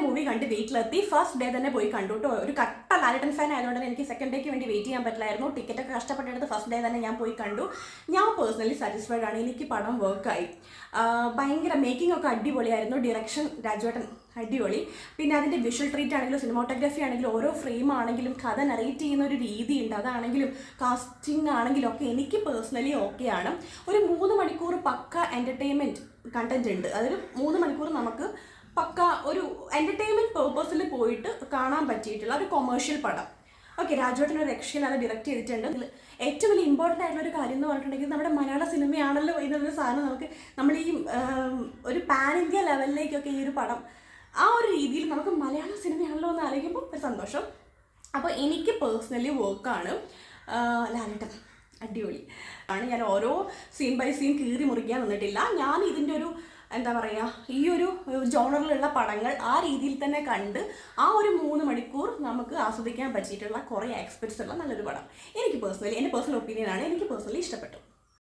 Movie കണ്ട് വീട്ടിലെത്തി. First day തന്നെ പോയി കണ്ടു കേട്ടോ. ഒരു കട്ട ലാലേട്ടൻ ഫാൻ ആയതുകൊണ്ട് തന്നെ എനിക്ക് സെക്കൻഡ് ഡേക്ക് വേണ്ടി വെയിറ്റ് ചെയ്യാൻ പറ്റില്ലായിരുന്നു. ടിക്കറ്റൊക്കെ കഷ്ടപ്പെട്ടെടുത്ത് ഫസ്റ്റ് ഡേ തന്നെ ഞാൻ പോയി കണ്ടു. ഞാൻ പേഴ്സണലി സാറ്റിസ്ഫൈഡ് ആണ്. എനിക്ക് പടം വർക്കായി. ഭയങ്കര മേക്കിംഗ് ഒക്കെ അടിപൊളിയായിരുന്നു. ഡിറക്ഷൻ രാജുവേട്ടൻ അടിപൊളി. പിന്നെ അതിൻ്റെ വിഷ്വൽ ട്രീറ്റ് ആണെങ്കിലും സിനിമാറ്റോഗ്രാഫി ആണെങ്കിലും ഓരോ ഫ്രെയിം ആണെങ്കിലും കഥ നറേറ്റ് ചെയ്യുന്ന ഒരു രീതിയുണ്ട്. അതാണെങ്കിലും കാസ്റ്റിംഗ് ആണെങ്കിലും ഒക്കെ എനിക്ക് പേഴ്സണലി ഓക്കെയാണ്. ഒരു 3 മണിക്കൂർ പക്ക എൻ്റർടൈൻമെൻറ്റ് കണ്ടൻറ് ഉണ്ട്. അതൊരു 3 മണിക്കൂർ നമുക്ക് പക്ക ഒരു എൻ്റർടൈൻമെൻറ്റ് പേർപ്പസിൽ പോയിട്ട് കാണാൻ പറ്റിയിട്ടുള്ള ഒരു കൊമേഴ്ഷ്യൽ പടം. ഓക്കെ, രാജുവേട്ടൻ ഒരു രക്ഷയില്ലാതെ ഡയറക്റ്റ് ചെയ്തിട്ടുണ്ട്. ഏറ്റവും വലിയ ഇമ്പോർട്ടൻ്റ് ആയിട്ടുള്ള ഒരു കാര്യം എന്ന് പറഞ്ഞിട്ടുണ്ടെങ്കിൽ നമ്മുടെ മലയാള സിനിമയാണല്ലോ ഇതൊരു സാധനം നമ്മൾ ഈ ഒരു പാൻ ഇന്ത്യ ലെവലിലേക്കൊക്കെ ഈ ഒരു പടം ആ ഒരു രീതിയിൽ നമുക്ക് മലയാള സിനിമയാണല്ലോ എന്ന് ആലോചിക്കുമ്പോൾ ഒരു സന്തോഷം. അപ്പോൾ എനിക്ക് പേഴ്സണലി വർക്കാണ്. ലാലേട്ടൻ അടിപൊളി ആണ്. ഞാൻ ഓരോ സീൻ ബൈ സീൻ കീറി മുറിക്കാൻ നിന്നിട്ടില്ല. ഞാൻ ഇതിൻ്റെ ഒരു എന്താ പറയുക, ഈ ഒരു ജോണറിലുള്ള പടങ്ങൾ ആ രീതിയിൽ തന്നെ കണ്ട് ആ ഒരു 3 മണിക്കൂർ നമുക്ക് ആസ്വദിക്കാൻ പറ്റിയിട്ടുള്ള കുറേ എക്സ്പെർട്സ് ഉള്ള നല്ലൊരു പടം എനിക്ക് പേഴ്സണലി, എൻ്റെ പേഴ്സണൽ ഒപ്പീനിയനാണ്, എനിക്ക് പേഴ്സണലി ഇഷ്ടപ്പെട്ടു.